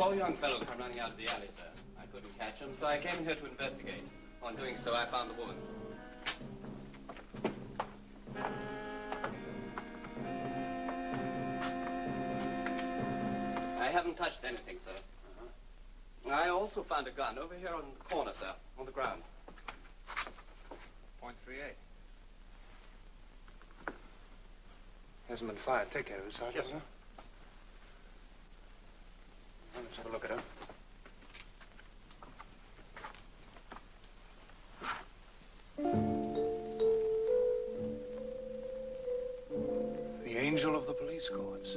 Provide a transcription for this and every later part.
saw a young fellow come running out of the alley, sir. I couldn't catch him, so I came in here to investigate. On doing so, I found the woman. I haven't touched anything, sir. I also found a gun over here on the corner, sir, on the ground. .38. Hasn't been fired. Take care of it, Sergeant. Yes, sir. Well, let's have a look at her. The angel of the police courts.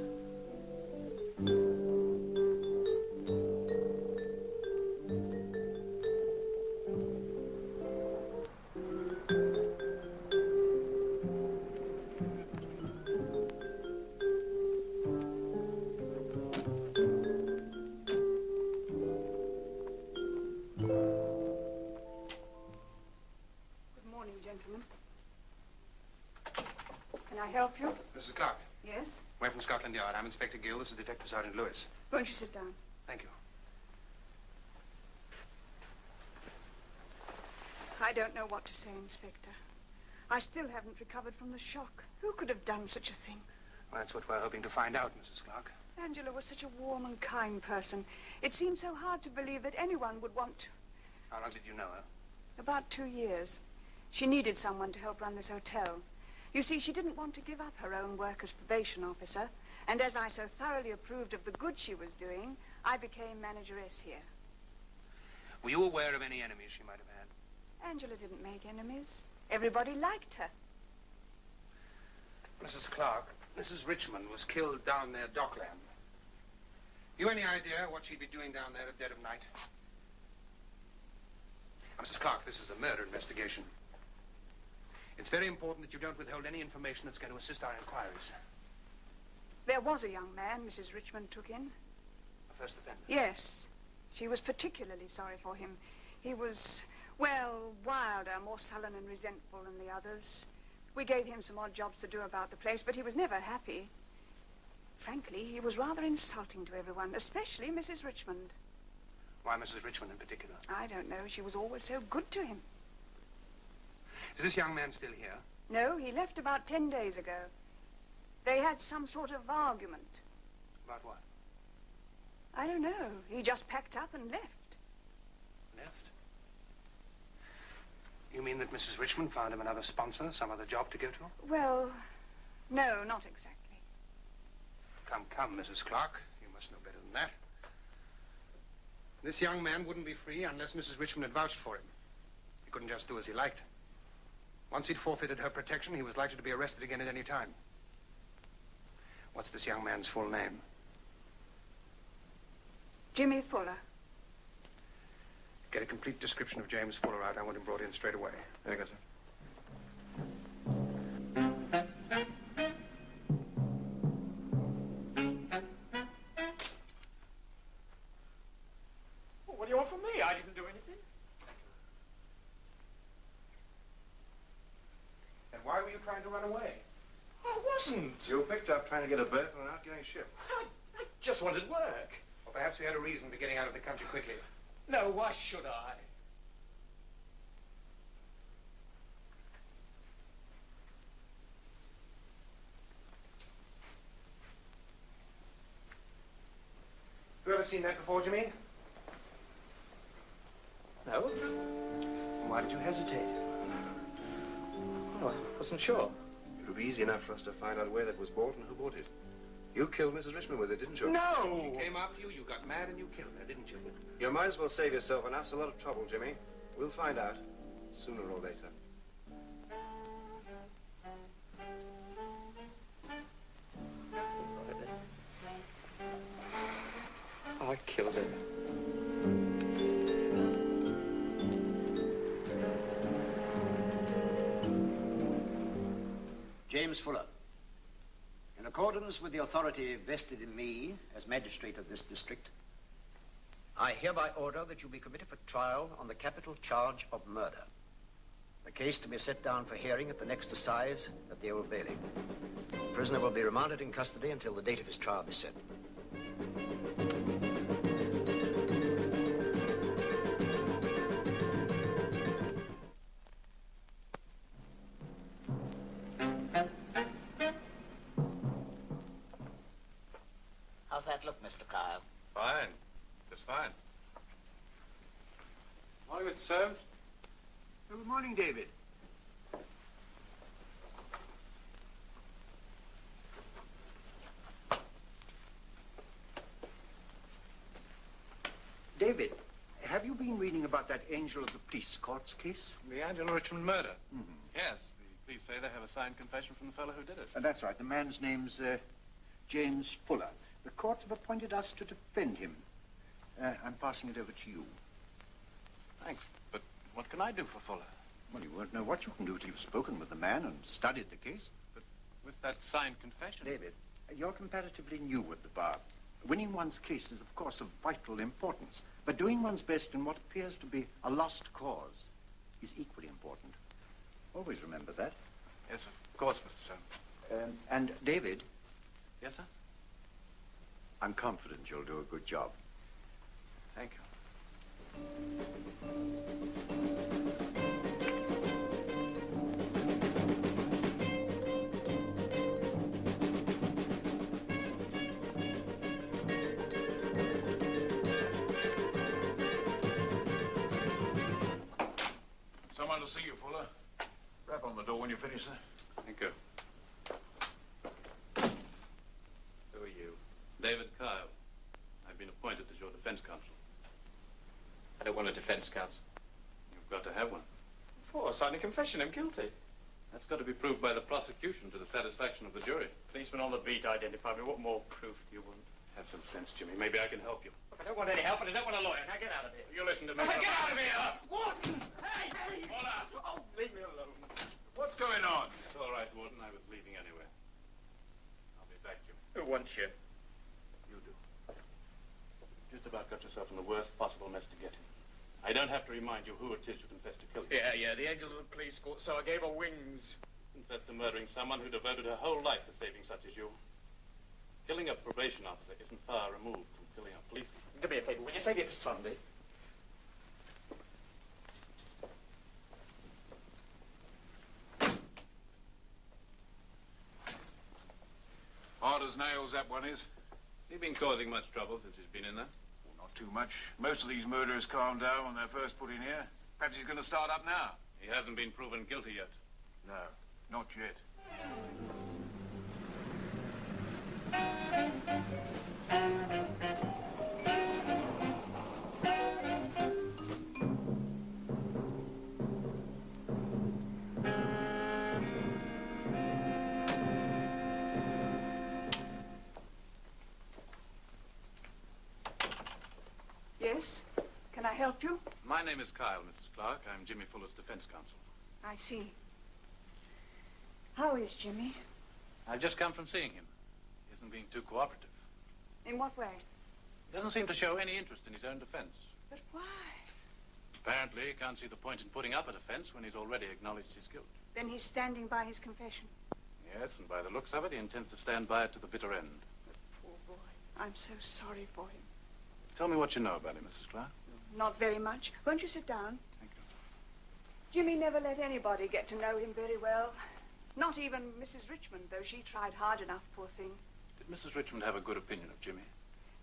Help you? Mrs. Clark. Yes? We're from Scotland Yard. I'm Inspector Gill. This is Detective Sergeant Lewis. Won't you sit down? Thank you. I don't know what to say, Inspector. I still haven't recovered from the shock. Who could have done such a thing? Well, that's what we're hoping to find out, Mrs. Clark. Angela was such a warm and kind person. It seemed so hard to believe that anyone would want to. How long did you know her? About 2 years. She needed someone to help run this hotel. You see, she didn't want to give up her own work as probation officer, and as I so thoroughly approved of the good she was doing, I became manageress here. Were you aware of any enemies she might have had? Angela didn't make enemies. Everybody liked her. Mrs. Clark, Mrs. Richmond was killed down there, Dockland. You any idea what she'd be doing down there at dead of night? Now, Mrs. Clark, this is a murder investigation. It's very important that you don't withhold any information that's going to assist our inquiries. There was a young man Mrs. Richmond took in. A first offender? Yes. She was particularly sorry for him. He was, well, wilder, more sullen and resentful than the others. We gave him some odd jobs to do about the place, but he was never happy. Frankly, he was rather insulting to everyone, especially Mrs. Richmond. Why Mrs. Richmond in particular? I don't know. She was always so good to him. Is this young man still here? No, he left about 10 days ago. They had some sort of argument. About what? I don't know. He just packed up and left. Left? You mean that Mrs. Richmond found him another sponsor, some other job to go to? Well, no, not exactly. Come, Mrs. Clark. You must know better than that. This young man wouldn't be free unless Mrs. Richmond had vouched for him. He couldn't just do as he liked. Once he'd forfeited her protection, he was likely to be arrested again at any time. What's this young man's full name? Jimmy Fuller. Get a complete description of James Fuller out. I want him brought in straight away. There you go, sir. Well, what do you want from me? I didn't do anything. And why were you trying to run away? I wasn't. You were picked up trying to get a berth on an outgoing ship. I just wanted work. Or perhaps you had a reason for getting out of the country quickly. No, why should I? You ever seen that before, Jimmy? No. Why did you hesitate? Oh, I wasn't sure. It would be easy enough for us to find out where that was bought and who bought it. You killed Mrs. Richmond with it, didn't you? No! She came after you, you got mad, and you killed her, didn't you? You might as well save yourself and us a lot of trouble, Jimmy. We'll find out, sooner or later. I killed her. James Fuller, in accordance with the authority vested in me as magistrate of this district, I hereby order that you be committed for trial on the capital charge of murder. The case to be set down for hearing at the next assize at the Old Bailey. The prisoner will be remanded in custody until the date of his trial be set. morning, David. David, have you been reading about that Angel of the Police Courts case? The Angela Richmond murder? Mm-hmm. Yes, the police say they have a signed confession from the fellow who did it. That's right. The man's name's James Fuller. The courts have appointed us to defend him. I'm passing it over to you. Thanks, but what can I do for Fuller? Well, you won't know what you can do till you've spoken with the man and studied the case. But with that signed confession... David, you're comparatively new at the bar. Winning one's case is, of course, of vital importance. But doing one's best in what appears to be a lost cause is equally important. Always remember that. Yes, of course, Mr. Soames. And, David... Yes, sir? I'm confident you'll do a good job. Thank you. Someone to see you, Fuller. Rap on the door when you finish, sir. Thank you. Who are you? David Kyle. I've been appointed as your defense counsel. I don't want a defense counsel. You've got to have one. For signing a confession, I'm guilty. That's got to be proved by the prosecution to the satisfaction of the jury. Policeman on the beat identified me. What more proof do you want? Have some sense, Jimmy. Maybe I can help you. Look, I don't want any help, and I don't want a lawyer. Now get out of here. You listen to me. Get out of here! What? Hey! Fuller! Oh, leave me alone. What's going on? It's all right, Warden. I was leaving anyway. I'll be back, Jimmy. Who wants you? You do. Just about got yourself in the worst possible mess to get in. I don't have to remind you who it is you confessed to killing. Yeah, the angel of the police court, so I gave her wings. Confessed to murdering someone who devoted her whole life to saving such as you. Killing a probation officer isn't far removed from killing a policeman. Do me a favor, will you save it for Sunday? Hard as nails, that one is. Has he been causing much trouble since he's been in there? Not too much. Most of these murderers calm down when they're first put in here. Perhaps he's going to start up now. He hasn't been proven guilty yet. No, not yet. Yes? Can I help you? My name is Kyle, Mrs. Clark. I'm Jimmy Fuller's defense counsel. I see. How is Jimmy? I've just come from seeing him. He isn't being too cooperative. In what way? He doesn't seem to show any interest in his own defense. But why? Apparently, he can't see the point in putting up a defense when he's already acknowledged his guilt. Then he's standing by his confession. Yes, and by the looks of it, he intends to stand by it to the bitter end. Poor boy. I'm so sorry for him. Tell me what you know about him, Mrs. Clark. Not very much. Won't you sit down? Thank you. Jimmy never let anybody get to know him very well. Not even Mrs. Richmond, though she tried hard enough, poor thing. Did Mrs. Richmond have a good opinion of Jimmy?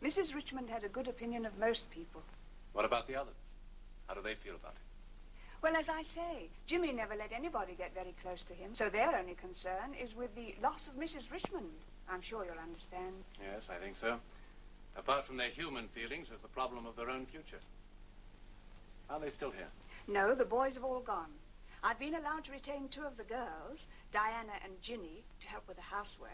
Mrs. Richmond had a good opinion of most people. What about the others? How do they feel about him? Well, as I say, Jimmy never let anybody get very close to him, so their only concern is with the loss of Mrs. Richmond. I'm sure you'll understand. Yes, I think so. Apart from their human feelings, there's the problem of their own future. Are they still here? No, the boys have all gone. I've been allowed to retain 2 of the girls, Diana and Ginny, to help with the housework.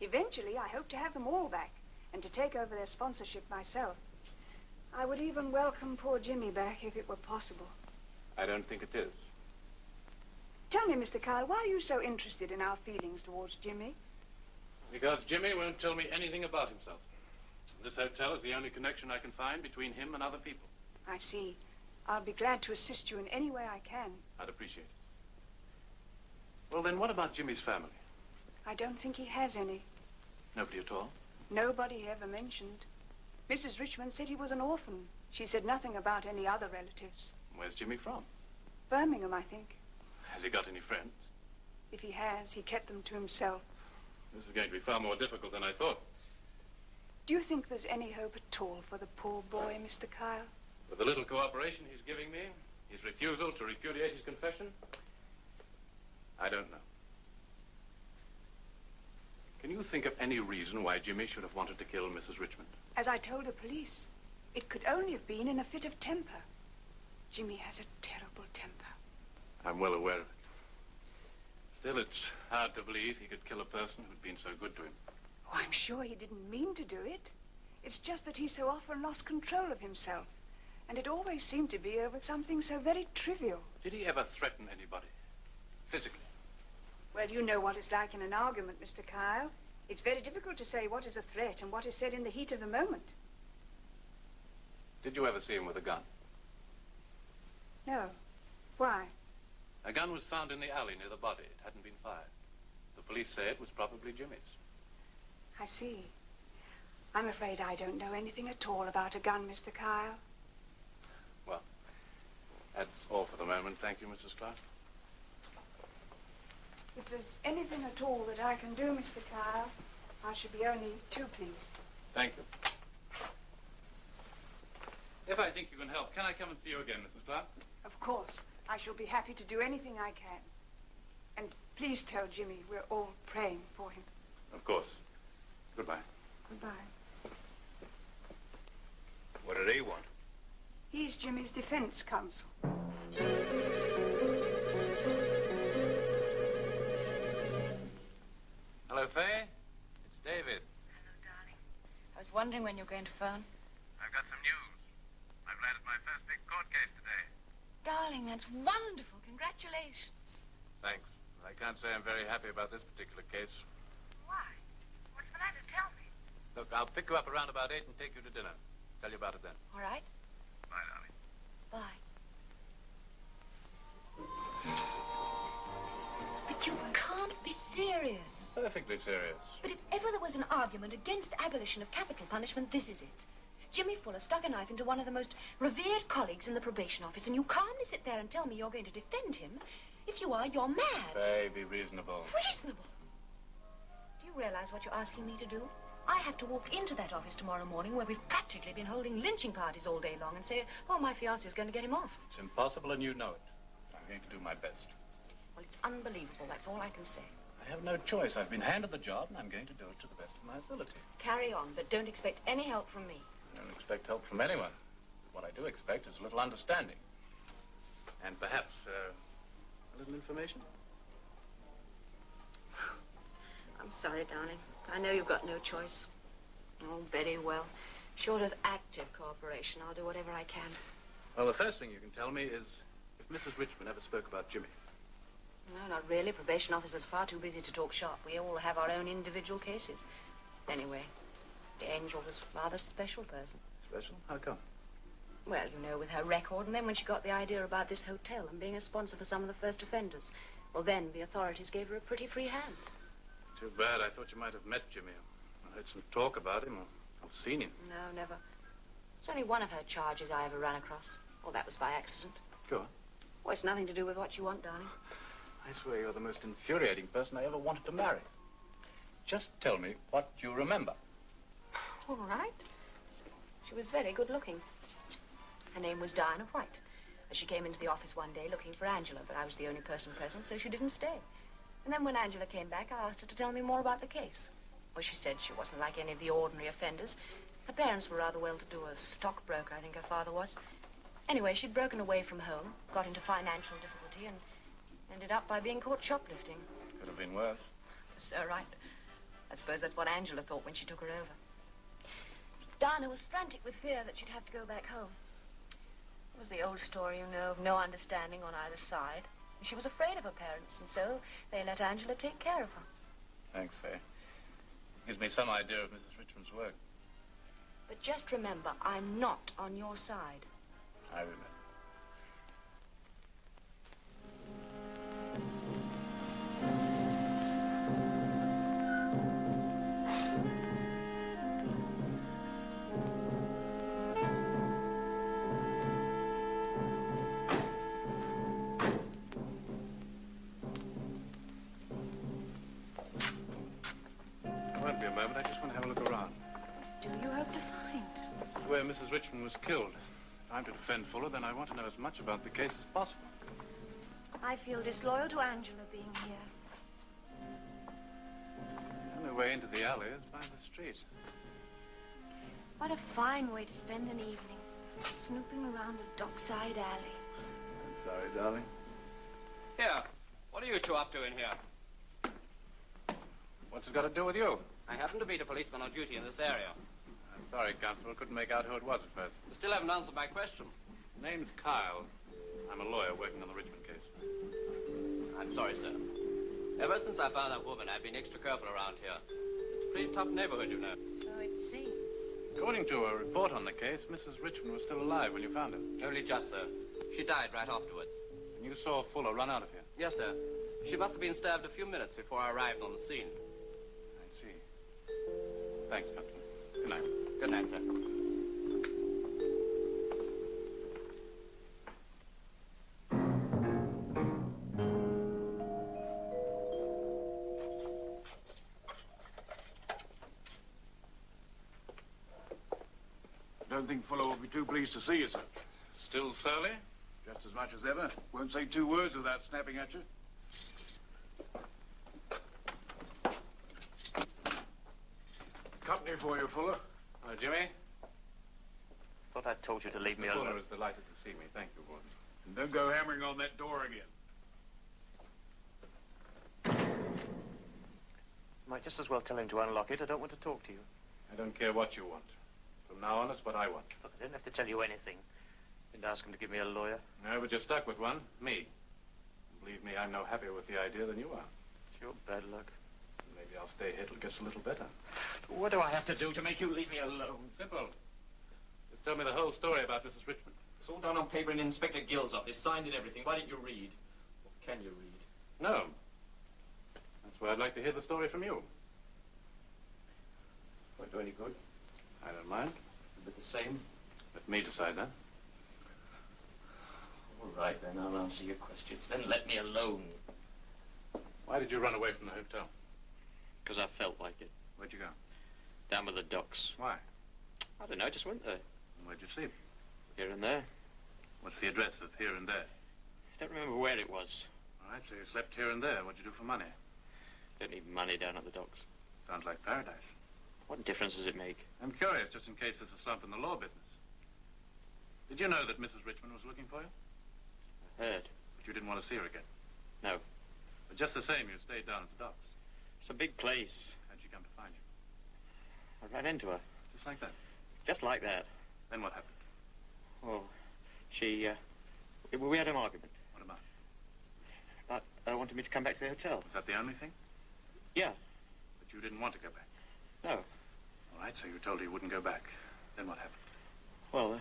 Eventually, I hope to have them all back and to take over their sponsorship myself. I would even welcome poor Jimmy back if it were possible. I don't think it is. Tell me, Mr. Kyle, why are you so interested in our feelings towards Jimmy? Because Jimmy won't tell me anything about himself. This hotel is the only connection I can find between him and other people. I see. I'll be glad to assist you in any way I can. I'd appreciate it. Well, then, what about Jimmy's family? I don't think he has any. Nobody at all? Nobody ever mentioned. Mrs. Richmond said he was an orphan. She said nothing about any other relatives. Where's Jimmy from? Birmingham, I think. Has he got any friends? If he has, he kept them to himself. This is going to be far more difficult than I thought. Do you think there's any hope at all for the poor boy, Mr. Kyle? With the little cooperation he's giving me, his refusal to repudiate his confession, think of any reason why Jimmy should have wanted to kill Mrs. Richmond? As I told the police, it could only have been in a fit of temper. Jimmy has a terrible temper. I'm well aware of it. Still, it's hard to believe he could kill a person who'd been so good to him. Oh, I'm sure he didn't mean to do it. It's just that he so often lost control of himself. And it always seemed to be over something so very trivial. Did he ever threaten anybody? Physically? Well, you know what it's like in an argument, Mr. Kyle. It's very difficult to say what is a threat and what is said in the heat of the moment. Did you ever see him with a gun? No. Why? A gun was found in the alley near the body. It hadn't been fired. The police say it was probably Jimmy's. I see. I'm afraid I don't know anything at all about a gun, Mr. Kyle. Well, that's all for the moment. Thank you, Mrs. Clark. If there's anything at all that I can do, Mr. Kyle, I should be only too pleased. Thank you. If I think you can help, can I come and see you again, Mrs. Clark? Of course. I shall be happy to do anything I can. And please tell Jimmy we're all praying for him. Of course. Goodbye. Goodbye. What did he want? He's Jimmy's defense counsel. Hello, Faye. It's David. Hello, darling. I was wondering when you were going to phone. I've got some news. I've landed my first big court case today. Darling, that's wonderful. Congratulations. Thanks. I can't say I'm very happy about this particular case. Why? What's the matter? Tell me. Look, I'll pick you up around about 8 and take you to dinner. Tell you about it then. All right. Bye, darling. Bye. But you can't be serious. Perfectly serious. But if ever there was an argument against abolition of capital punishment, this is it. Jimmy Fuller stuck a knife into one of the most revered colleagues in the probation office, and you calmly sit there and tell me you're going to defend him. If you are, you're mad. Faye, be reasonable. Reasonable? Do you realize what you're asking me to do? I have to walk into that office tomorrow morning where we've practically been holding lynching parties all day long and say, oh, my fiancé is going to get him off. It's impossible, and you know it. But I'm going to do my best. Well, it's unbelievable. That's all I can say. I have no choice. I've been handed the job, and I'm going to do it to the best of my ability. Carry on, but don't expect any help from me. I don't expect help from anyone. What I do expect is a little understanding. And perhaps, a little information. I'm sorry, darling. I know you've got no choice. Oh, very well. Short of active cooperation, I'll do whatever I can. Well, the first thing you can tell me is if Mrs. Richmond ever spoke about Jimmy. No, not really. Probation officers are far too busy to talk shop. We all have our own individual cases. Anyway, the Angel was a rather special person. Special? How come? Well, you know, with her record, and then when she got the idea about this hotel and being a sponsor for some of the first offenders, well, then the authorities gave her a pretty free hand. Too bad. I thought you might have met Jimmy or heard some talk about him or seen him. No, never. It's only one of her charges I ever ran across. Well, that was by accident. Go on. Well, it's nothing to do with what you want, darling. I swear you're the most infuriating person I ever wanted to marry. Just tell me what you remember. All right. She was very good looking. Her name was Diana White. She came into the office one day looking for Angela, but I was the only person present, so she didn't stay. And then when Angela came back, I asked her to tell me more about the case. Well, she said she wasn't like any of the ordinary offenders. Her parents were rather well-to-do, a stockbroker, I think her father was. Anyway, she'd broken away from home, got into financial difficulty, and ended up by being caught shoplifting. Could have been worse. So right. I suppose that's what Angela thought when she took her over. Diana was frantic with fear that she'd have to go back home. It was the old story, you know, of no understanding on either side. She was afraid of her parents, and so they let Angela take care of her. Thanks, Faye. Gives me some idea of Mrs. Richmond's work. But just remember, I'm not on your side. I remember. Won't be a moment. I just want to have a look around. Do you hope to find? Where Mrs. Richmond was killed. If I'm to defend Fuller, then I want to know as much about the case as possible. I feel disloyal to Angela being here. I don't know way into the alley is by the street. What a fine way to spend an evening, snooping around a dockside alley. I'm sorry, darling. Here, what are you two up to in here? What's it got to do with you? I happen to meet a policeman on duty in this area. I'm sorry, Constable. Couldn't make out who it was at first. You still haven't answered my question. Name's Kyle. I'm a lawyer working on the Richmond case. I'm sorry, sir. Ever since I found that woman, I've been extra careful around here. It's a pretty tough neighborhood, you know. So it seems. According to a report on the case, Mrs. Richmond was still alive when you found her. Only just, sir. She died right afterwards. And you saw Fuller run out of here? Yes, sir. She must have been stabbed a few minutes before I arrived on the scene. I see. Thanks, Constable. Good night. Good night, sir. Don't think Fuller will be too pleased to see you, sir. Still surly? Just as much as ever. Won't say 2 words without snapping at you. Company for you, Fuller. Hello, Jimmy. Thought I told you to leave me Fuller alone. is delighted to see me. Thank you, Warden. And don't go hammering on that door again. Might just as well tell him to unlock it. I don't want to talk to you. I don't care what you want. From now on, it's what I want. Look, I didn't have to tell you anything. Didn't ask him to give me a lawyer. No, but you're stuck with one. Me. And believe me, I'm no happier with the idea than you are. It's your bad luck. Maybe I'll stay here till it gets a little better. What do I have to do to make you leave me alone? Simple. Just tell me the whole story about Mrs. Richmond. It's all done on paper in Inspector Gill's office, signed and everything. Why didn't you read? Or can you read? No. That's why I'd like to hear the story from you. Won't do any good. I don't mind. But the same. Let me decide that. All right, then. I'll answer your questions. Then let me alone. Why did you run away from the hotel? Because I felt like it. Where'd you go? Down by the docks. Why? I don't know. I just went there. And where'd you sleep? Here and there. What's the address of here and there? I don't remember where it was. All right, so you slept here and there. What'd you do for money? Don't need money down at the docks. Sounds like paradise. What difference does it make? I'm curious, just in case there's a slump in the law business. Did you know that Mrs. Richmond was looking for you? I heard. But you didn't want to see her again? No. But just the same, you stayed down at the docks. It's a big place. How'd she come to find you? I ran into her. Just like that? Just like that. Then what happened? Oh, she, we had an argument. What about? But wanted me to come back to the hotel. Was that the only thing? Yeah. But you didn't want to go back? No. All right, so you told her you wouldn't go back. Then what happened? Well,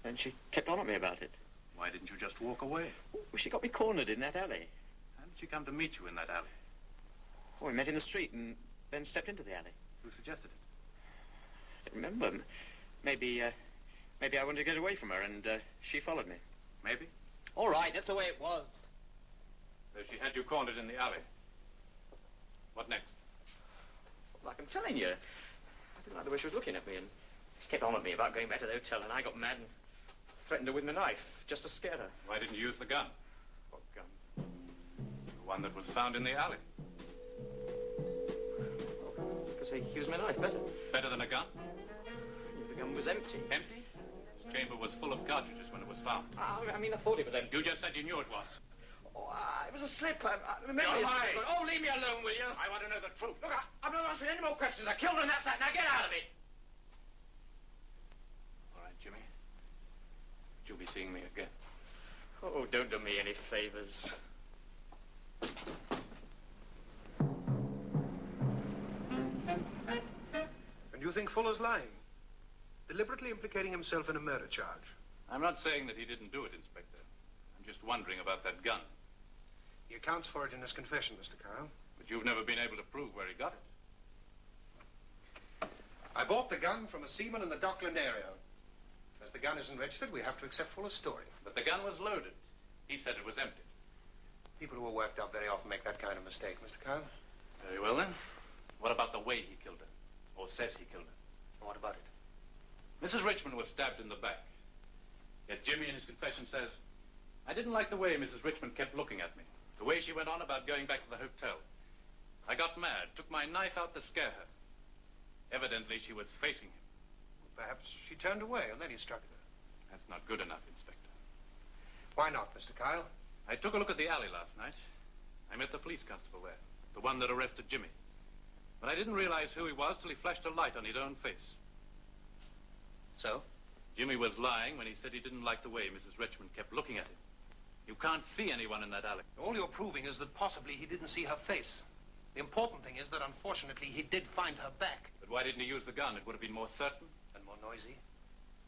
then she kept on at me about it. Why didn't you just walk away? Well, she got me cornered in that alley. How did she come to meet you in that alley? Oh, we met in the street and then stepped into the alley. Who suggested it? I don't remember. Maybe I wanted to get away from her and she followed me. Maybe? All right, that's the way it was. So she had you cornered in the alley. What next? Like I'm telling you, I didn't like the way she was looking at me, and she kept on at me about going back to the hotel, and I got mad and threatened her with my knife, just to scare her. Why didn't you use the gun? What gun? The one that was found in the alley. Because I used my knife better. Better than a gun? The gun was empty. Empty? This chamber was full of cartridges when it was found. I mean, I thought it was empty. You just said you knew it was. Oh, it was a slip. I remember. You're lying. Oh, leave me alone, will you? I want to know the truth. Look, I'm not answering any more questions. I killed her and that's that. Now get out of it. All right, Jimmy. But you'll be seeing me again. Oh, don't do me any favors. And you think Fuller's lying? Deliberately implicating himself in a murder charge? I'm not saying that he didn't do it, Inspector. I'm just wondering about that gun. He accounts for it in his confession, Mr. Kyle. But you've never been able to prove where he got it. I bought the gun from a seaman in the Dockland area. As the gun isn't registered, we have to accept Fuller's story. But the gun was loaded. He said it was empty. People who are worked up very often make that kind of mistake, Mr. Kyle. Very well, then. What about the way he killed her? Or says he killed her? What about it? Mrs. Richmond was stabbed in the back. Yet Jimmy in his confession says, I didn't like the way Mrs. Richmond kept looking at me. The way she went on about going back to the hotel. I got mad, took my knife out to scare her. Evidently, she was facing him. Perhaps she turned away and then he struck her. That's not good enough, Inspector. Why not, Mr. Kyle? I took a look at the alley last night. I met the police constable there, the one that arrested Jimmy. But I didn't realize who he was till he flashed a light on his own face. So? Jimmy was lying when he said he didn't like the way Mrs. Richmond kept looking at him. You can't see anyone in that alley. All you're proving is that possibly he didn't see her face. The important thing is that, unfortunately, he did find her back. But why didn't he use the gun? It would have been more certain. And more noisy.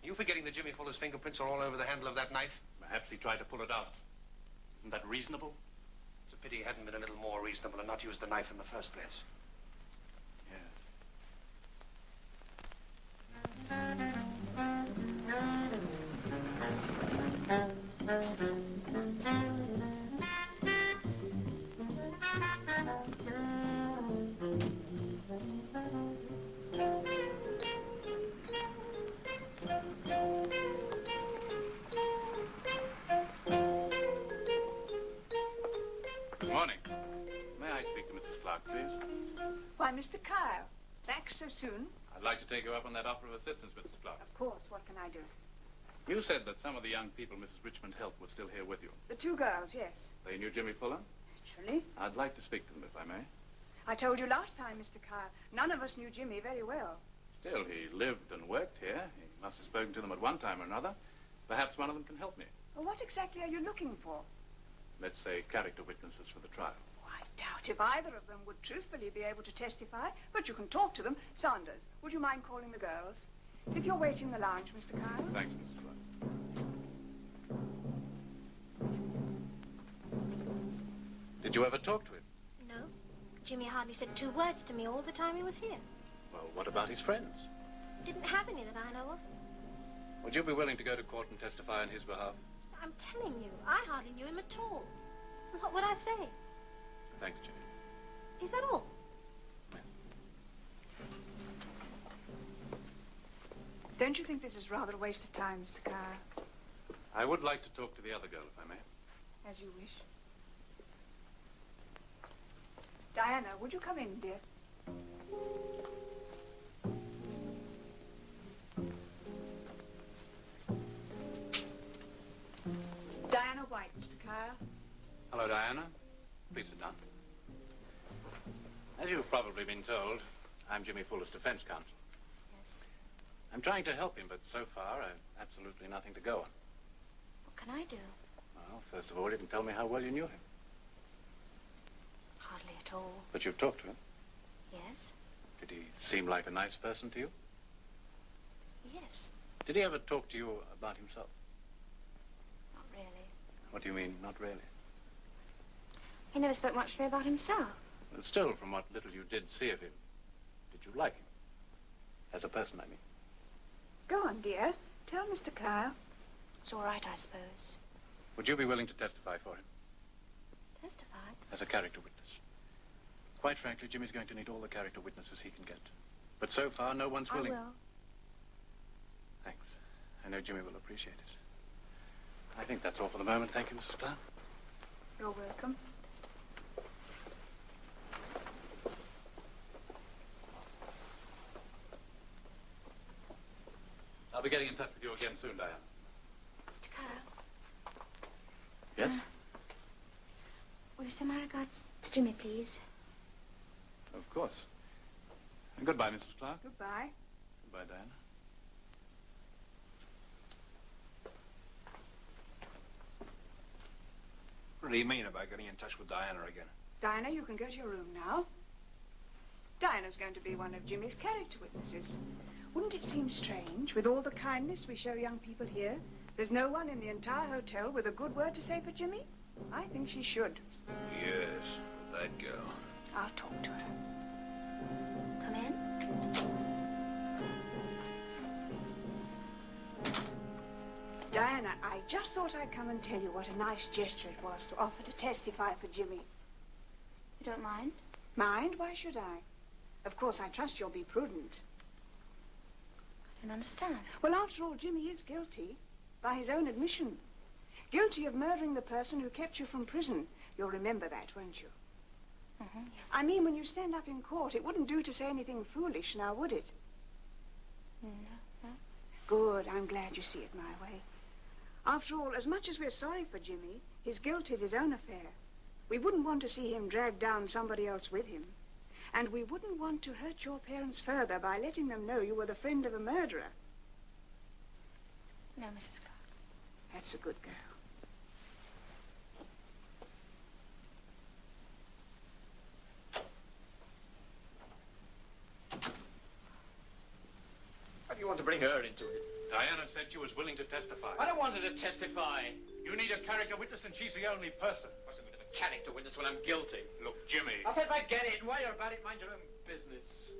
Are you forgetting that Jimmy Fuller's fingerprints are all over the handle of that knife? Perhaps he tried to pull it out. Isn't that reasonable? It's a pity he hadn't been a little more reasonable and not used the knife in the first place. Good morning. May I speak to Mrs. Clark, please? Why, Mr. Kyle, back so soon? I'd like to take you up on that offer of assistance, Mrs. Clark. Of course, what can I do? You said that some of the young people Mrs. Richmond helped were still here with you. The two girls, yes. They knew Jimmy Fuller? Naturally. I'd like to speak to them, if I may. I told you last time, Mr. Kyle, none of us knew Jimmy very well. Still, he lived and worked here. He must have spoken to them at one time or another. Perhaps one of them can help me. Well, what exactly are you looking for? Let's say character witnesses for the trial. I doubt if either of them would truthfully be able to testify, but you can talk to them. Sanders, would you mind calling the girls? If you're waiting in the lounge, Mr. Kyle. Thanks, Mrs. Clark. Did you ever talk to him? No. Jimmy hardly said 2 words to me all the time he was here. Well, what about his friends? Didn't have any that I know of. Would you be willing to go to court and testify on his behalf? I'm telling you, I hardly knew him at all. What would I say? Thanks, Jimmy. Is that all? Don't you think this is rather a waste of time, Mr. Kyle? I would like to talk to the other girl, if I may. As you wish. Diana, would you come in, dear? Diana White, Mr. Kyle. Hello, Diana. Please sit down. As you've probably been told, I'm Jimmy Fuller's defense counsel. Yes. I'm trying to help him, but so far, I've absolutely nothing to go on. What can I do? Well, first of all, you can tell me how well you knew him. Hardly at all. But you've talked to him. Yes? Did he seem like a nice person to you? Yes. Did he ever talk to you about himself? Not really. What do you mean, not really? He never spoke much to me about himself. Well, still, from what little you did see of him, did you like him? As a person, I mean. Go on, dear. Tell Mr. Kyle. It's all right, I suppose. Would you be willing to testify for him? Testify? As a character witness. Quite frankly, Jimmy's going to need all the character witnesses he can get. But so far, no one's willing. I will. Thanks. I know Jimmy will appreciate it. I think that's all for the moment. Thank you, Mrs. Clark. You're welcome. I'll be getting in touch with you again soon, Diana. Mr. Kyle. Yes? Will you send my regards to Jimmy, please? Of course. And goodbye, Mrs. Clark. Goodbye. Goodbye, Diana. What do you mean about getting in touch with Diana again? Diana, you can go to your room now. Diana's going to be one of Jimmy's character witnesses. Wouldn't it seem strange, with all the kindness we show young people here, there's no one in the entire hotel with a good word to say for Jimmy? I think she should. Yes, that girl. I'll talk to her. Come in. Diana, I just thought I'd come and tell you what a nice gesture it was to offer to testify for Jimmy. You don't mind? Mind? Why should I? Of course, I trust you'll be prudent. I don't understand. Well, after all, Jimmy is guilty, by his own admission. Guilty of murdering the person who kept you from prison. You'll remember that, won't you? Yes. I mean, when you stand up in court, it wouldn't do to say anything foolish, now, would it? No. Good. I'm glad you see it my way. After all, as much as we're sorry for Jimmy, his guilt is his own affair. We wouldn't want to see him drag down somebody else with him. And we wouldn't want to hurt your parents further by letting them know you were the friend of a murderer. No, Mrs. Clark. That's a good girl. Why do you want to bring her into it? Diana said she was willing to testify. I don't want her to testify. You need a character witness, and she's the only person. What's the good of a character witness when I'm guilty? Look, Jimmy. I said if I get it, while you're about it, mind your own business.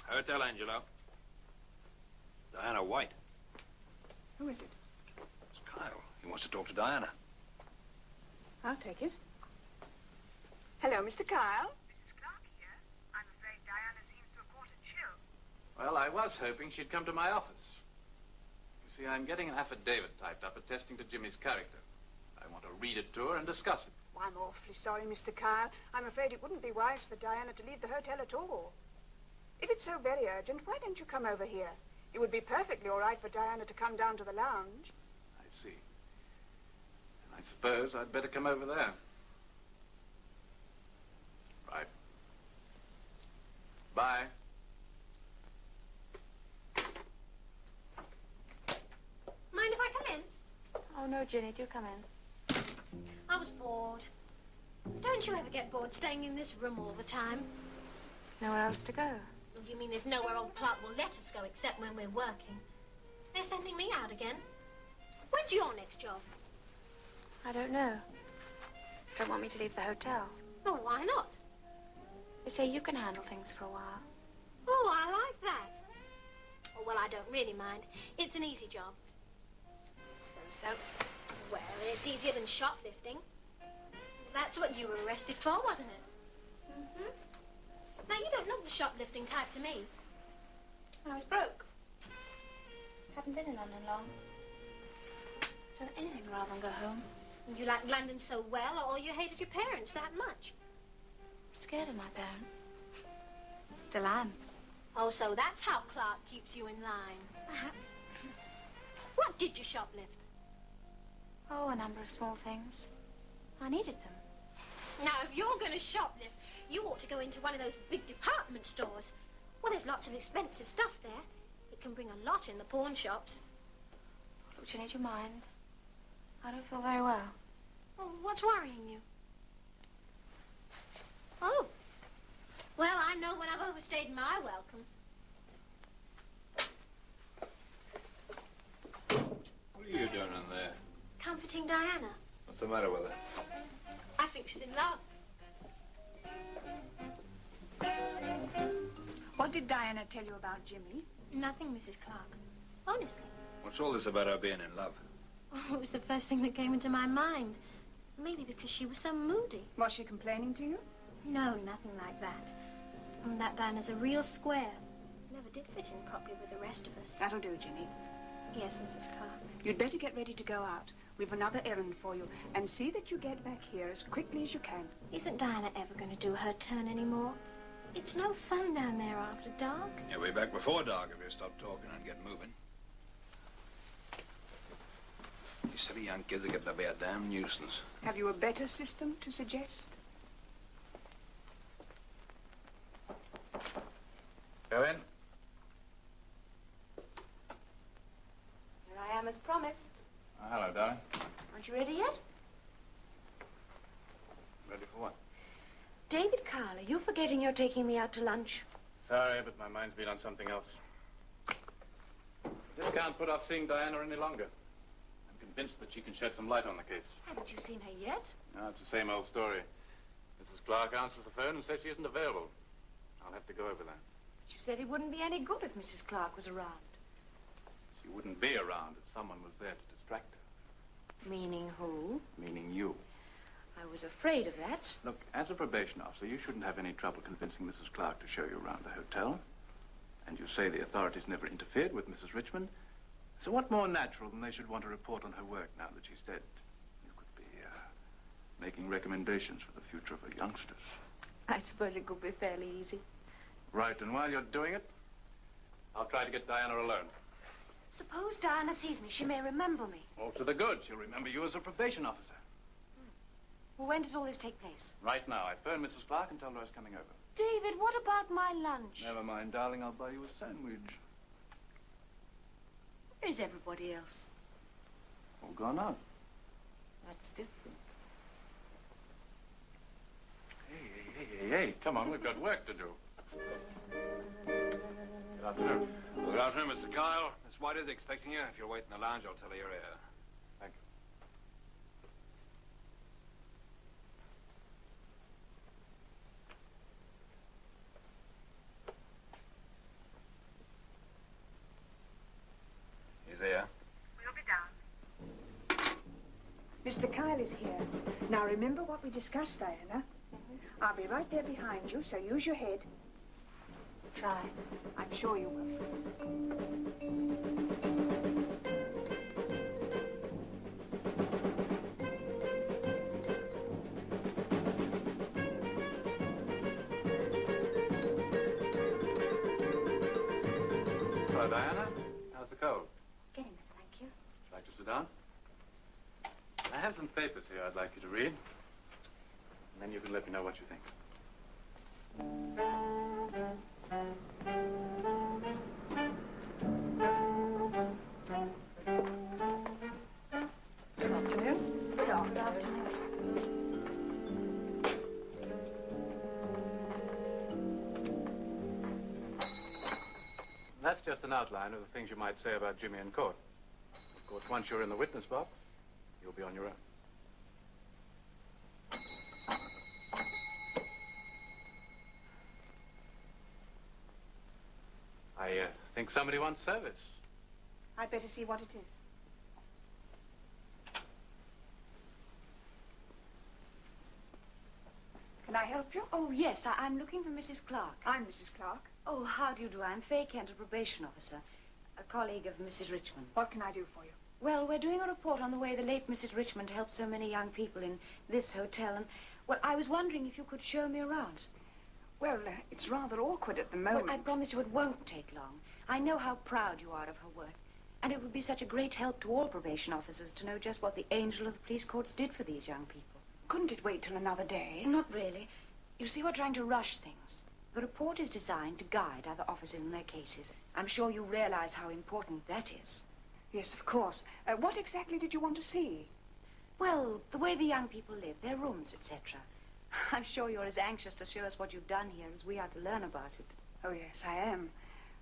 Hotel Angelo. Diana White. Who is it? It's Kyle. He wants to talk to Diana. I'll take it. Hello, Mr. Kyle. Mrs. Clark here. I'm afraid Diana seems to have caught a chill. Well, I was hoping she'd come to my office. You see, I'm getting an affidavit typed up attesting to Jimmy's character. I want to read it to her and discuss it. Well, I'm awfully sorry, Mr. Kyle. I'm afraid it wouldn't be wise for Diana to leave the hotel at all. If it's so very urgent, why don't you come over here? It would be perfectly all right for Diana to come down to the lounge. I see. And I suppose I'd better come over there. Right. Bye. Mind if I come in? Oh, no, Ginny, do come in. I was bored. Don't you ever get bored staying in this room all the time? Nowhere else to go. You mean there's nowhere old Clark will let us go except when we're working? They're sending me out again. When's your next job? I don't know. Don't want me to leave the hotel. Oh, why not? They say you can handle things for a while. Oh, I like that. Oh, well, I don't really mind. It's an easy job. So, well, it's easier than shoplifting. That's what you were arrested for, wasn't it? Mm-hmm. Now, you don't look the shoplifting type to me. I was broke. Haven't been in London long. Done anything rather than go home. You liked London so well, or you hated your parents that much? Scared of my parents. Still am. Oh, so that's how Clark keeps you in line. Perhaps. What did you shoplift? Oh, a number of small things. I needed them. Now, if you're going to shoplift, you ought to go into one of those big department stores. Well, there's lots of expensive stuff there. It can bring a lot in the pawn shops. Look, Ginny, do you mind? I don't feel very well. Oh, what's worrying you? Oh. Well, I know when I've overstayed my welcome. What are you doing in there? Comforting Diana. What's the matter with her? I think she's in love. did Diana tell you about Jimmy? Nothing, Mrs. Clark. Honestly. What's all this about her being in love? Oh, it was the first thing that came into my mind. Maybe because she was so moody. Was she complaining to you? No, nothing like that. That Diana's a real square. Never did fit in properly with the rest of us. That'll do, Ginny. Yes, Mrs. Clark. You'd better get ready to go out. We've another errand for you. And see that you get back here as quickly as you can. Isn't Diana ever going to do her turn anymore? It's no fun down there after dark. You'll be back before dark if you stop talking and get moving. These silly young kids are getting to be a damn nuisance. Have you a better system to suggest? Go in. Here I am as promised. Oh, hello, darling. Aren't you ready yet? Ready for what? David Carl, are you forgetting you're taking me out to lunch? Sorry, but my mind's been on something else. Just can't put off seeing Diana any longer. I'm convinced that she can shed some light on the case. Haven't you seen her yet? No, it's the same old story. Mrs. Clark answers the phone and says she isn't available. I'll have to go over there. But you said it wouldn't be any good if Mrs. Clark was around. She wouldn't be around if someone was there to distract her. Meaning who? Meaning you. I was afraid of that. Look, as a probation officer, you shouldn't have any trouble convincing Mrs. Clark to show you around the hotel. And you say the authorities never interfered with Mrs. Richmond. So what more natural than they should want a report on her work now that she's dead? You could be making recommendations for the future of her youngsters. I suppose it could be fairly easy. Right, and while you're doing it, I'll try to get Diana alone. Suppose Diana sees me. She may remember me. All to the good. She'll remember you as a probation officer. Well, when does all this take place? Right now. I phone Mrs. Clark and tell her I was coming over. David, what about my lunch? Never mind, darling. I'll buy you a sandwich. Where is everybody else? All gone out. That's different. Hey. Come on, we've got work to do. Good afternoon. Well, good afternoon, Mr. Kyle. Miss White is expecting you. If you'll wait in the lounge, I'll tell her you're here. Thank you. He's here. We'll be down. Mr. Kyle is here. Now, remember what we discussed, Diana? I'll be right there behind you, so use your head. Try. I'm sure you will. Hello, Diana. How's the cold? Getting this, thank you. Would you like to sit down? I have some papers here I'd like you to read. And then you can let me know what you think. Good afternoon. Good afternoon. That's just an outline of the things you might say about Jimmy in court. Of course, once you're in the witness box, you'll be on your own. I think somebody wants service. I'd better see what it is. Can I help you? Oh, yes, I'm looking for Mrs. Clark. I'm Mrs. Clark. Oh, how do you do? I'm Faye Kent, a probation officer, a colleague of Mrs. Richmond. What can I do for you? Well, we're doing a report on the way the late Mrs. Richmond helped so many young people in this hotel, and, well, I was wondering if you could show me around. Well, it's rather awkward at the moment. Well, I promise you it won't take long. I know how proud you are of her work, and it would be such a great help to all probation officers to know just what the angel of the police courts did for these young people. Couldn't it wait till another day? Not really. You see, we're trying to rush things. The report is designed to guide other officers in their cases. I'm sure you realize how important that is. Yes, of course. What exactly did you want to see? Well, the way the young people live, their rooms, etc. I'm sure you're as anxious to show us what you've done here as we are to learn about it. Oh, yes, I am.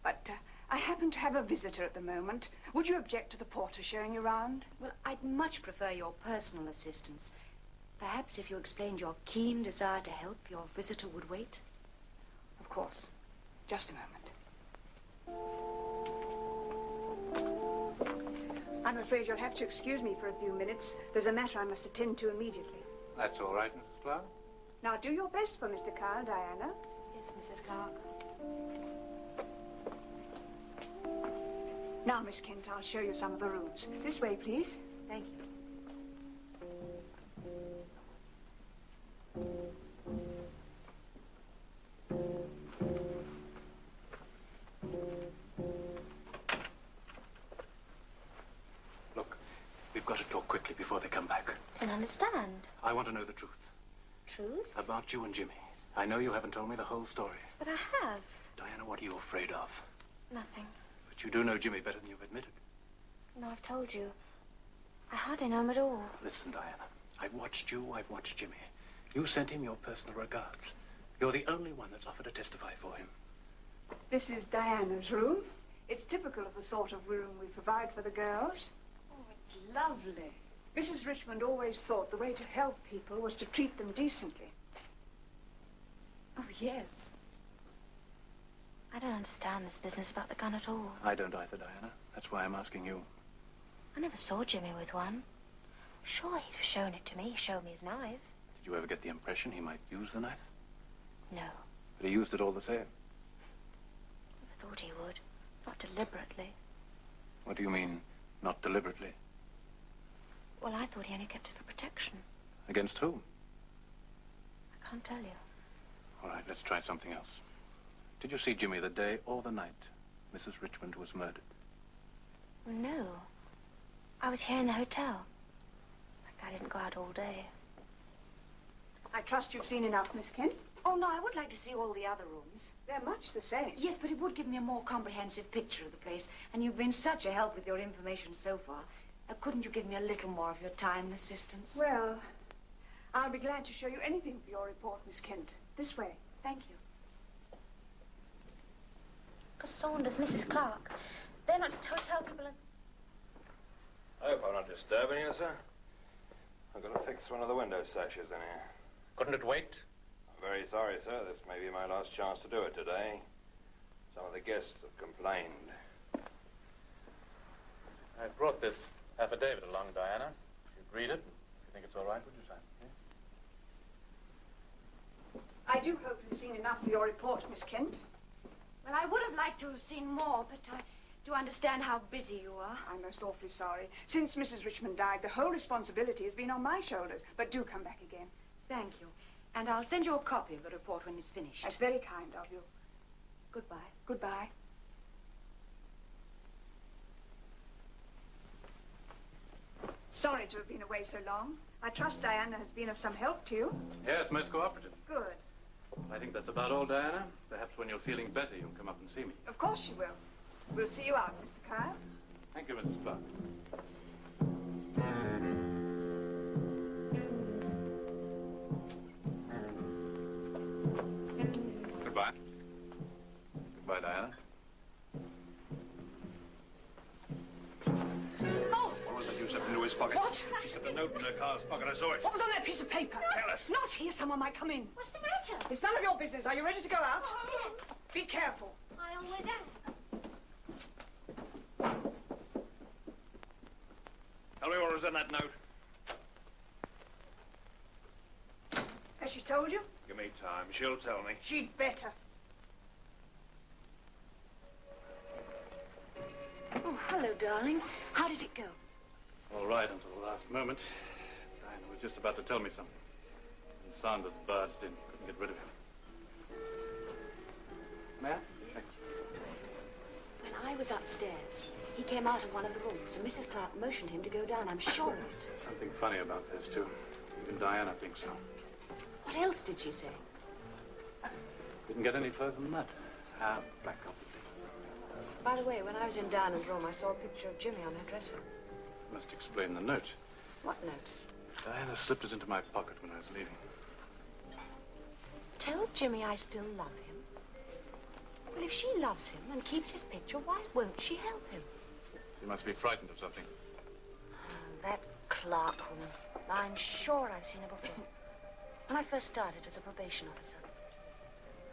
But I happen to have a visitor at the moment. Would you object to the porter showing you around? Well, I'd much prefer your personal assistance. Perhaps if you explained your keen desire to help, your visitor would wait. Of course. Just a moment. I'm afraid you'll have to excuse me for a few minutes. There's a matter I must attend to immediately. That's all right, Mrs. Clark. Now, do your best for Mr. Carl, Diana. Yes, Mrs. Clark. Now, Miss Kent, I'll show you some of the rooms. This way, please. Thank you. Look, we've got to talk quickly before they come back. I don't understand. I want to know the truth. Truth? About you and Jimmy. I know you haven't told me the whole story. But I have. Diana, what are you afraid of? Nothing. But you do know Jimmy better than you've admitted. No, I've told you. I hardly know him at all. Listen, Diana. I've watched you, I've watched Jimmy. You sent him your personal regards. You're the only one that's offered to testify for him. This is Diana's room. It's typical of the sort of room we provide for the girls. Oh, it's lovely. Mrs. Richmond always thought the way to help people was to treat them decently. Oh, yes. I don't understand this business about the gun at all. I don't either, Diana. That's why I'm asking you. I never saw Jimmy with one. Sure, he'd have shown it to me. He showed me his knife. Did you ever get the impression he might use the knife? No. But he used it all the same. I thought he would. Not deliberately. What do you mean, not deliberately? Well, I thought he only kept it for protection. Against whom? I can't tell you. All right, let's try something else. Did you see Jimmy the day or the night Mrs. Richmond was murdered? No. I was here in the hotel. In fact, I didn't go out all day. I trust you've seen enough, Miss Kent. Oh, no, I would like to see all the other rooms. They're much the same. Yes, but it would give me a more comprehensive picture of the place. And you've been such a help with your information so far. Couldn't you give me a little more of your time and assistance? Well, I'll be glad to show you anything for your report, Miss Kent. This way. Thank you. Saunders, Mrs. Clark. They're not just hotel people and... I hope I'm not disturbing you, sir. I've got to fix one of the window sashes in here. Couldn't it wait? I'm very sorry, sir. This may be my last chance to do it today. Some of the guests have complained. I brought this affidavit along, Diana. If you'd read it, if you think it's all right, would you sign it? Yes? I do hope you've seen enough for your report, Miss Kent. Well, I would have liked to have seen more, but I do understand how busy you are. I'm most awfully sorry. Since Mrs. Richmond died, the whole responsibility has been on my shoulders. But do come back again. Thank you. And I'll send you a copy of the report when it's finished. That's very kind of you. Goodbye. Goodbye. Sorry to have been away so long. I trust Diana has been of some help to you. Yes, most cooperative. Good. I think that's about all, Diana. Perhaps when you're feeling better, you'll come up and see me. Of course she will. We'll see you out, Mr. Kyle. Thank you, Mrs. Clark. Goodbye. Goodbye, Diana. Oh! What was that you slipped into his pocket? What? She slipped a note in her car's pocket. I saw it. What was on that piece of paper? Tell us. Not here. Someone might come in. What's the matter? It's none of your business. Are you ready to go out? Yes. Be careful. I always am. Tell me what was in that note. Has she told you? Give me time. She'll tell me. She'd better. Oh, hello, darling. How did it go? All right until the last moment. Diana was just about to tell me something. And Saunders barged in. Couldn't get rid of him. May I? Thanks. When I was upstairs, he came out of one of the rooms, and Mrs. Clark motioned him to go down. I'm sure of it. Something funny about this, too. Even Diana thinks so. What else did she say? Didn't get any further than that. Back up. By the way, when I was in Diana's room, I saw a picture of Jimmy on her dresser. Must explain the note. What note? Diana slipped it into my pocket when I was leaving. Tell Jimmy I still love him. Well, if she loves him and keeps his picture, why won't she help him? She must be frightened of something. Oh, that Clark woman. I'm sure I've seen her before. When I first started as a probation officer.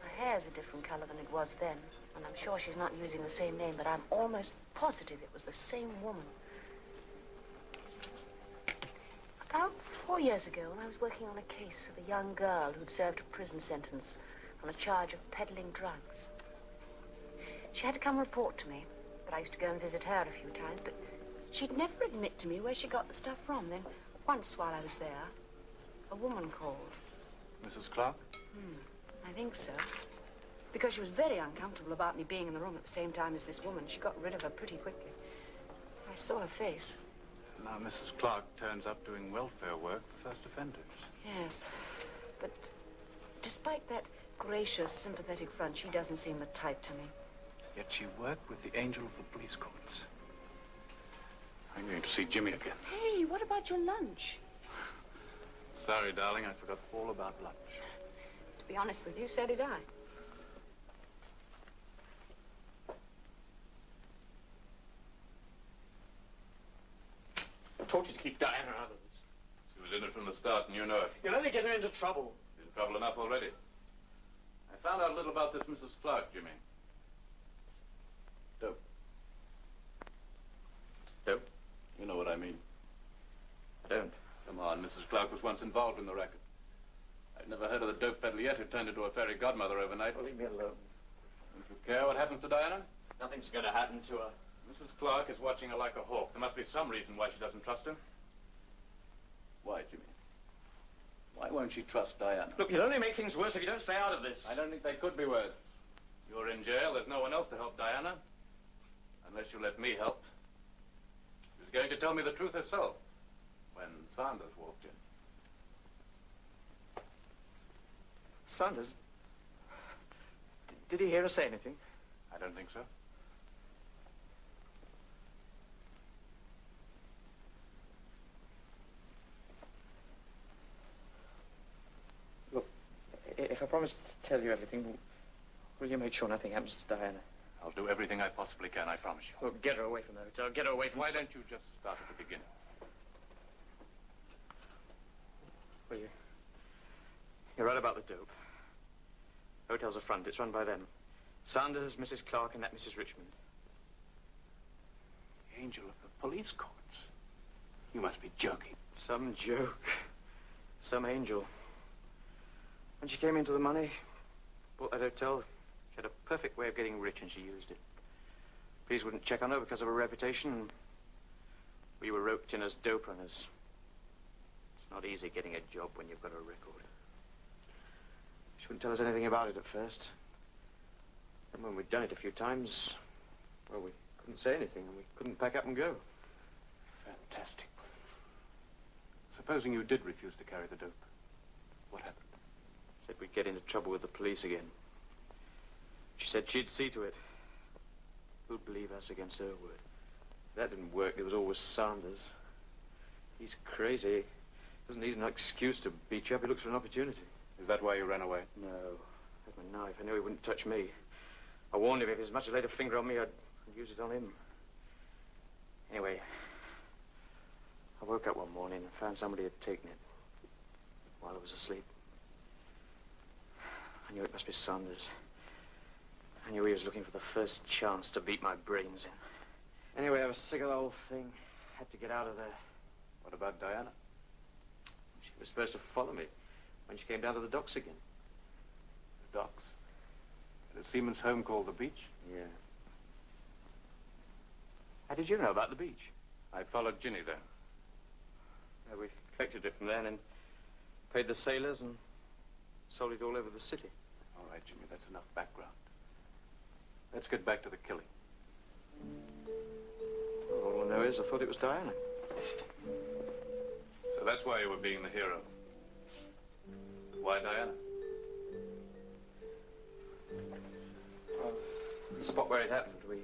Her hair's hair's a different color than it was then. And I'm sure she's not using the same name, but I'm almost positive it was the same woman. About 4 years ago, when I was working on a case of a young girl who'd served a prison sentence on a charge of peddling drugs. She had to come report to me, but I used to go and visit her a few times, but she'd never admit to me where she got the stuff from. Then, once while I was there, a woman called. Mrs. Clark? I think so. Because she was very uncomfortable about me being in the room at the same time as this woman, she got rid of her pretty quickly. I saw her face. Now, Mrs. Clark turns up doing welfare work for first offenders. Yes, but despite that gracious, sympathetic front, she doesn't seem the type to me. Yet she worked with the angel of the police courts. I'm going to see Jimmy again. Hey, what about your lunch? Sorry, darling, I forgot all about lunch. To be honest with you, so did I. I told you to keep Diana out of this. She was in it from the start, and you know it. You'll only get her into trouble. She's in trouble enough already. I found out a little about this Mrs. Clark, Jimmy. Dope. Dope? You know what I mean. I don't. Come on, Mrs. Clark was once involved in the racket. I've never heard of the dope peddler yet who turned into a fairy godmother overnight. Well, leave me alone. Don't you care what happens to Diana? Nothing's going to happen to her. Mrs. Clark is watching her like a hawk. There must be some reason why she doesn't trust her. Why, Jimmy? Why won't she trust Diana? Look, you'll only make things worse if you don't stay out of this. I don't think they could be worse. You're in jail. There's no one else to help Diana. Unless you let me help. She was going to tell me the truth herself when Sanders walked in. Sanders? Did he hear her say anything? I don't think so. Look, if I promise to tell you everything, will you make sure nothing happens to Diana? I'll do everything I possibly can, I promise you. Look, get her away from the hotel. Get her away from... Why don't you just start at the beginning? Well, you're right about the dope. Hotel's a front. It's run by them. Sanders, Mrs. Clark, and that Mrs. Richmond. The angel of the police courts. You must be joking. Some joke. Some angel. When she came into the money, bought that hotel, she had a perfect way of getting rich, and she used it. Police wouldn't check on her because of her reputation, and we were roped in as dope runners. It's not easy getting a job when you've got a record. She wouldn't tell us anything about it at first. And when we'd done it a few times, well, we couldn't say anything, and we couldn't pack up and go. Fantastic. Supposing you did refuse to carry the dope, what happened? Said we'd get into trouble with the police again. She said she'd see to it. Who'd believe us against her word? If that didn't work, there was always Sanders. He's crazy. Doesn't need an excuse to beat you up. He looks for an opportunity. Is that why you ran away? No. I had my knife. I knew he wouldn't touch me. I warned him if he as much as laid a finger on me, I'd use it on him. Anyway, I woke up one morning and found somebody had taken it while I was asleep. I knew it must be Sanders. I knew he was looking for the first chance to beat my brains in. Anyway, I was sick of the whole thing. Had to get out of there. What about Diana? She was supposed to follow me when she came down to the docks again. The docks? At a seaman's home called the beach? Yeah. How did you know about the beach? I followed Ginny there. Yeah, we collected it from there and then paid the sailors and sold it all over the city. All right, Jimmy, that's enough background. Let's get back to the killing. Well, all I know is I thought it was Diana. So that's why you were being the hero. Why Diana? Well, the spot where it happened, we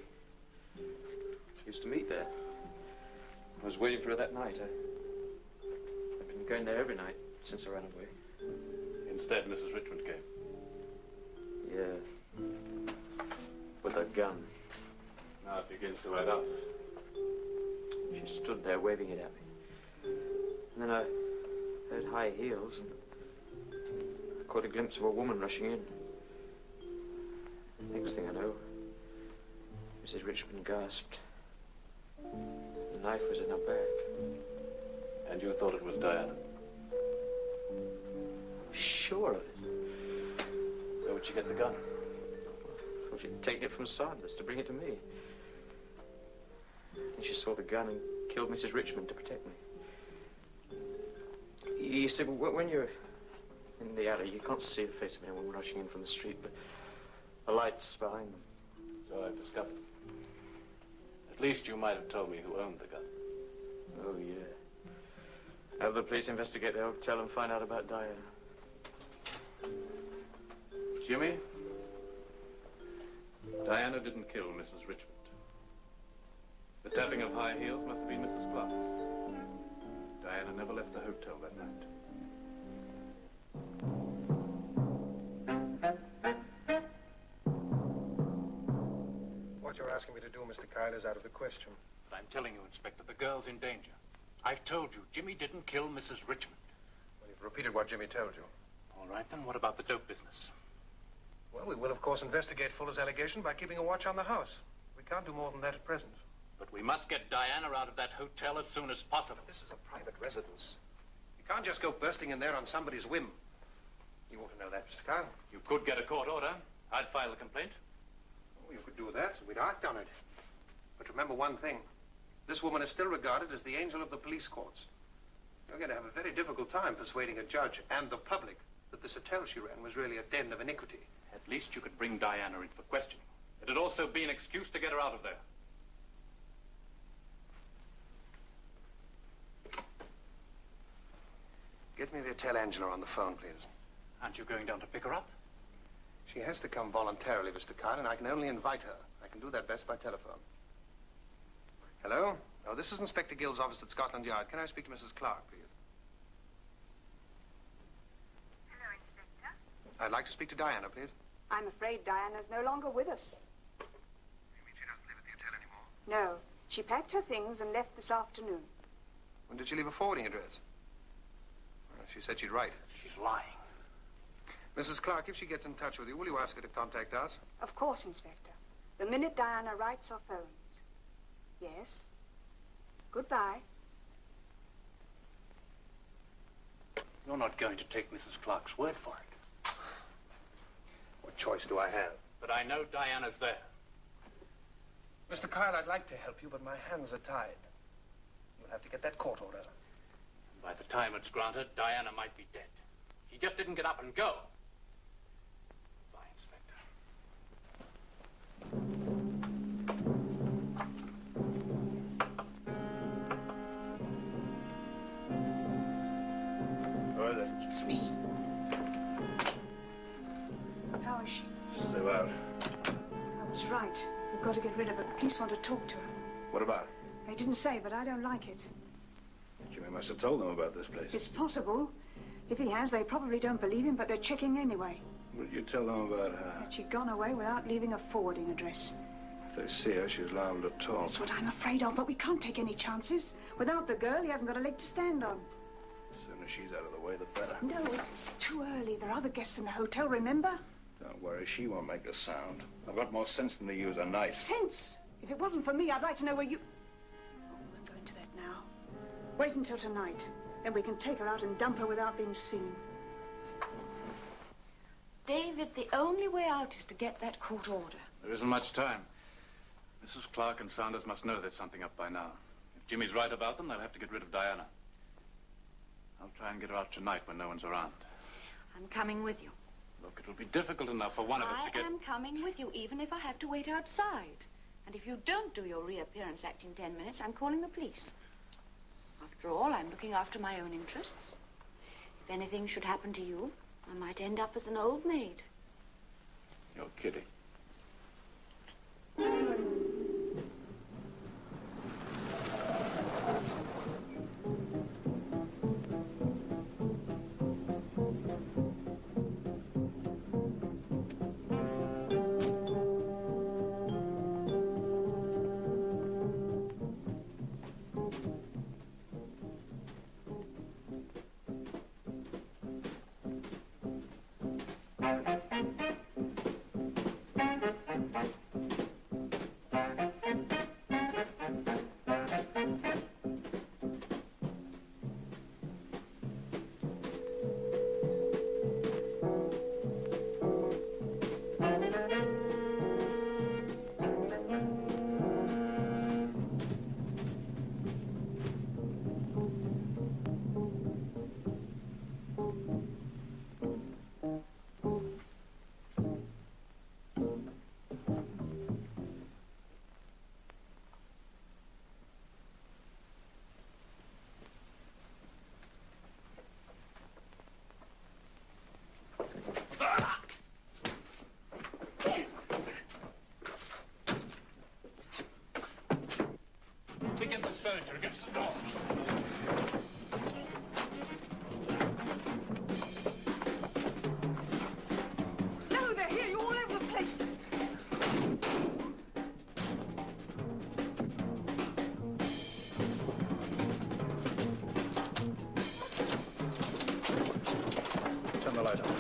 used to meet there. I was waiting for her that night. I've been going there every night since I ran away. Instead, Mrs. Richmond came. Yeah. With a gun. Now it begins to add up. She stood there waving it at me. And then I heard high heels and I caught a glimpse of a woman rushing in. thing I know. Mrs. Richmond gasped. The knife was in her bag. And you thought it was Diana? Sure of it. Where would she get the gun? I thought she'd taken it from Sanders to bring it to me. I think she saw the gun and killed Mrs. Richmond to protect me. You see, when you're in the alley, you can't see the face of anyone rushing in from the street, but the light's behind them. So I've discovered. At least you might have told me who owned the gun. Oh, yeah. Have the police investigate the hotel and find out about Diana. Jimmy, Diana didn't kill Mrs. Richmond. The tapping of high heels must have been Mrs. Clark's. Diana never left the hotel that night. What you're asking me to do, Mr. Kyle, is out of the question. But I'm telling you, Inspector, the girl's in danger. I've told you, Jimmy didn't kill Mrs. Richmond. Well, you've repeated what Jimmy told you. All right, then what about the dope business? Well, we will, of course, investigate Fuller's allegation by keeping a watch on the house. We can't do more than that at present. But we must get Diana out of that hotel as soon as possible. This is a private residence. You can't just go bursting in there on somebody's whim. You ought to know that, Mr. Kyle. You could get a court order. I'd file a complaint. Oh, you could do that, so we'd act on it. But remember one thing. This woman is still regarded as the angel of the police courts. You're going to have a very difficult time persuading a judge and the public that this hotel she ran was really a den of iniquity. At least you could bring Diana in for questioning. It'd also be an excuse to get her out of there. Get me the Hotel Angela on the phone, please. Aren't you going down to pick her up? She has to come voluntarily, Mr. Kyle, and I can only invite her. I can do that best by telephone. Hello? Oh, this is Inspector Gill's office at Scotland Yard. Can I speak to Mrs. Clark, please? Hello, Inspector. I'd like to speak to Diana, please. I'm afraid Diana's no longer with us. You mean she doesn't live at the hotel anymore? No. She packed her things and left this afternoon. When did she leave a forwarding address? Well, she said she'd write. She's lying. Mrs. Clark, if she gets in touch with you, will you ask her to contact us? Of course, Inspector. The minute Diana writes or phones. Yes. Goodbye. You're not going to take Mrs. Clark's word for it. What choice do I have? But I know Diana's there. Mr. Kyle, I'd like to help you, but my hands are tied. You'll have to get that court order. By the time it's granted, Diana might be dead. She just didn't get up and go. Bye, Inspector. Who is it? It's me. How is she? Still out. I was right. We've got to get rid of her. The police want to talk to her. What about it? They didn't say, but I don't like it. Jimmy must have told them about this place. It's possible. If he has, they probably don't believe him, but they're checking anyway. What did you tell them about her? That she'd gone away without leaving a forwarding address. If they see her, she's liable to talk. That's what I'm afraid of, but we can't take any chances. Without the girl, he hasn't got a leg to stand on. As soon as she's out of the way, the better. No, it's too early. There are other guests in the hotel, remember? Don't worry, she won't make a sound. I've got more sense than to use a knife. Sense? If it wasn't for me, I'd like to know where you... Oh, we'll go into that now. Wait until tonight. Then we can take her out and dump her without being seen. David, the only way out is to get that court order. There isn't much time. Mrs. Clark and Sanders must know there's something up by now. If Jimmy's right about them, they'll have to get rid of Diana. I'll try and get her out tonight when no one's around. I'm coming with you. Look, it'll be difficult enough for one of us to get... I am coming with you, even if I have to wait outside. And if you don't do your reappearance act in 10 minutes, I'm calling the police. After all, I'm looking after my own interests. If anything should happen to you, I might end up as an old maid. You're kidding. furniture against the door. No, they're here. You're all over the place. Turn the light on.